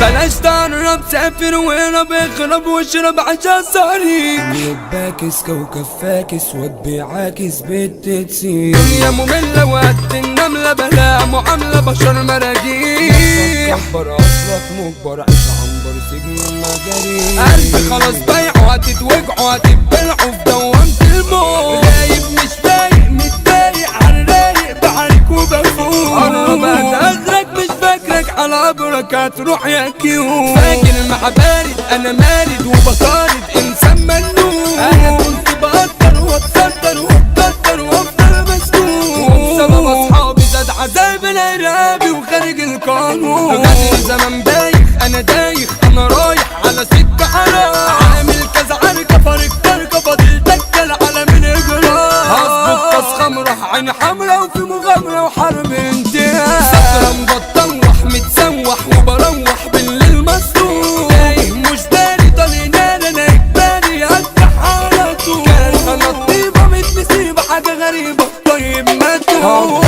بلاش تقرب سافر واهرب اخرب واشرب عشان صاري باكس كوكب فاكس وبيعاكس بتتسير دنيا مملة وقت النملة بلا معاملة بشر مراجيح كبر اصلك مجبر عيش عنبر سجن المجاري قلبي خلاص بايعه هتتوجعوا هتتبلعوا في دوامة الموت غايب مش فايق متضايق عالرايق بعرك وبفوق قرب هتغرق مش فاكرك على قبرك هتروح يا كيو فاكر مع بارد انا مارد وبطارد انسان مجنون انا كنت بقدر واتصدر واتقدر وافضل مسكون وبسبب اصحابي زاد عذاب الارهابي وخارج القانون غادر زمن بايخ انا دايخ انا رايح على سكة حرام عامل كذا عركة فارق فرقة فاضل تكل على من اجرام هظبط كاس خمرة عين حمرا وفي مغامرة وحرب انتهاء سكرة مبطوح متسوح وبروح بالليل مسروح تايه مش داري طالي نار انا اجباري افتح على طول كارثة نطيبة متنسيبة حاجة غريبة طيب ما تروح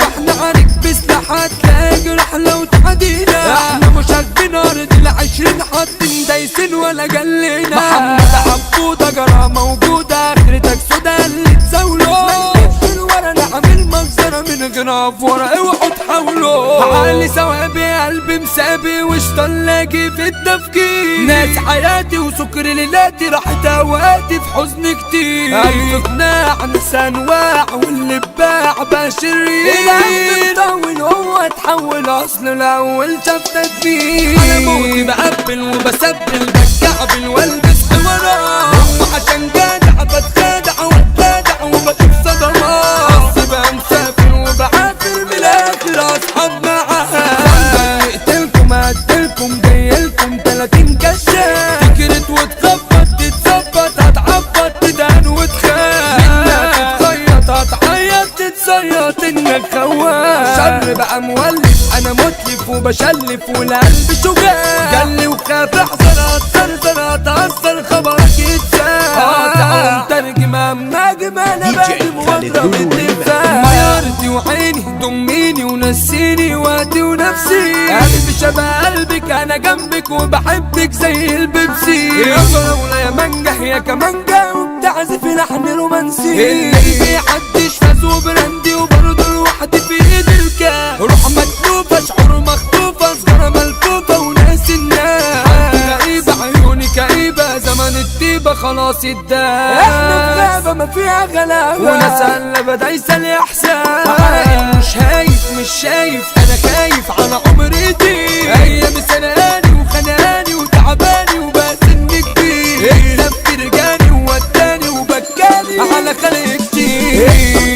احنا عليك بسلاحات لا جرح لو تعدينا احنا مش هكبين ارض العشرين حاطين دايسين ولا جلينا محمد عبودة جرى موجودة اخرتك سودا اللي تزاوله منجبش الورا نعمل منظرة من غراف ورا اوعوا تحاولوا عالي ثوابي قلبي مسابي واشطلاجي في التفكير ناس حياتي وسكر ليلاتي راحت اوقاتي في حزن كتير الف قناع ناس انواع واللي باع بقى شرير القلب مطول هو تحول اصل الاول شاف تدبير انا موتي بقبل وبسبل بتكعبل والبس حوارات هو عشان جدع بتخادع واتخادع وبشوف صدمات بس بقى مسافر وبعافر من الاخر اصحاب معاها اقتلكم هقتلكم جايلكم 30 كشاف تكرت وتخبط تتظبط هتعبط تدهن وتخاف منك تتخيط هتعيط تتصيط انك خواف شر بقى مولف انا متلف وبشلف والقلب شجاع جلي وخاف احذر اتزرزر هتأثر خبرك يتساب تعال نترجم ناجم انا بقدم واضرب التفاح ميارتي وعيني ضميني ونسيني وقتي ونفسي قلبي شبه قلبك انا جنبك وبحبك زي البيبسي يا فراولة يا مانجا يا كمانجا وبتعزف لحن رومانسي اللي بيعديش فاز وبراندي وبرضه لوحدي في ايد الكاس روح مكتوفة شعور مخطوفة صغيرة ملفوفة وناس الناس غريبة عيوني كئيبة زمن الطيبة خلاص اداها احنا في غابة ما فيها غلاوة وناس قلبة دايسة الاحساس عاقل مش هايف مش شايف انا خايف على عمري دي ايام سناني وخناني وتعباني وبسن كبير الدم رجاني ووداني وبكاني على خلق كتير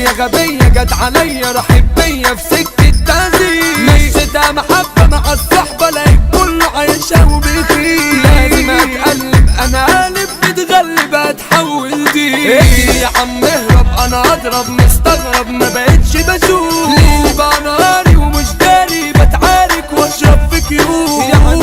يا غبية جت عليا رحب بيا في سكة تعذيب مشيتها محبة مع الصحبة لقيت كله عايشة وبيطير لازم اتقلب انا قالب متغلب اتحول دي يا عم اهرب انا اضرب مستغرب ما بقتش بشوف ليه بقى ناري ومش داري بتعارك واشرب في كيوب يا عم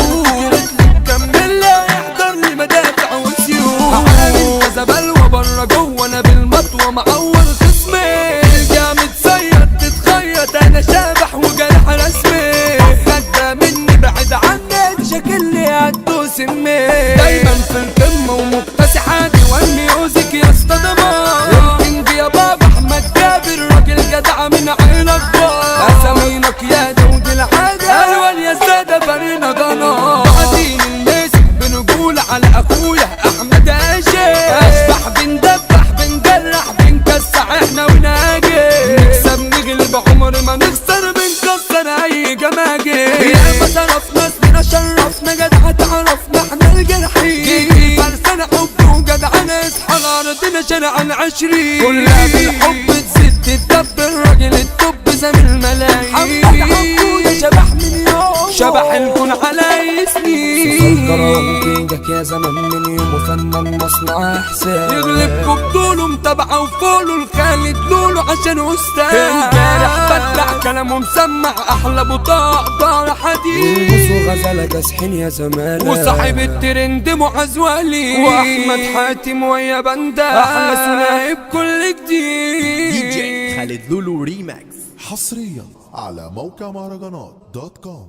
كمل لا يحضر لي مدافع وسيوف عامل كذا بلوى بره جوه انا بالمطوه معور خصمي ترجع متصيد تتخيط انا شابح وجرح رسمي خدة مني بعد عني شكلي هتدوس دايما في القمه ومكتسحاتي والميوزك يا اسطى دمار الكينج يا بابا احمد جابر راجل جدع من عين اكبر اسامينك يا داود العاده الوان يا ساده فرينا ضنا بعدين الناس بنقول على اخويا احمد اشبح بندبح بنجرح بنكسح احنا وناجي نكسب نغلب عمر ما نخسر بنكسر اي جماجي يا ما شرفنا اسمنا شرفنا جدع تعرفنا احنا الجرحين فرسنا حب وجدعنا اصحى ارضنا شارع العشرين كلها بالحب تزيد تدب الراجل الطب زمن الملايين محمد عبودة شبح من يوم شبح الكون على سنين سكران كينجك يا زمن من يوم وفنان مصنع احسان يغلبكوا بطوله متابعه وفوله الخالد لولو عشان استاذ امبارح فتح كلامه مسمع احلى بطاق دار حديد غزالة تسحين يا زمالة وصاحب الترند معز ولي واحمد حاتم ويا بندا احلى ثنائي بكل جديد دي جي خالد لولو ريماكس حصريا على موقع مهرجانات دوت كوم.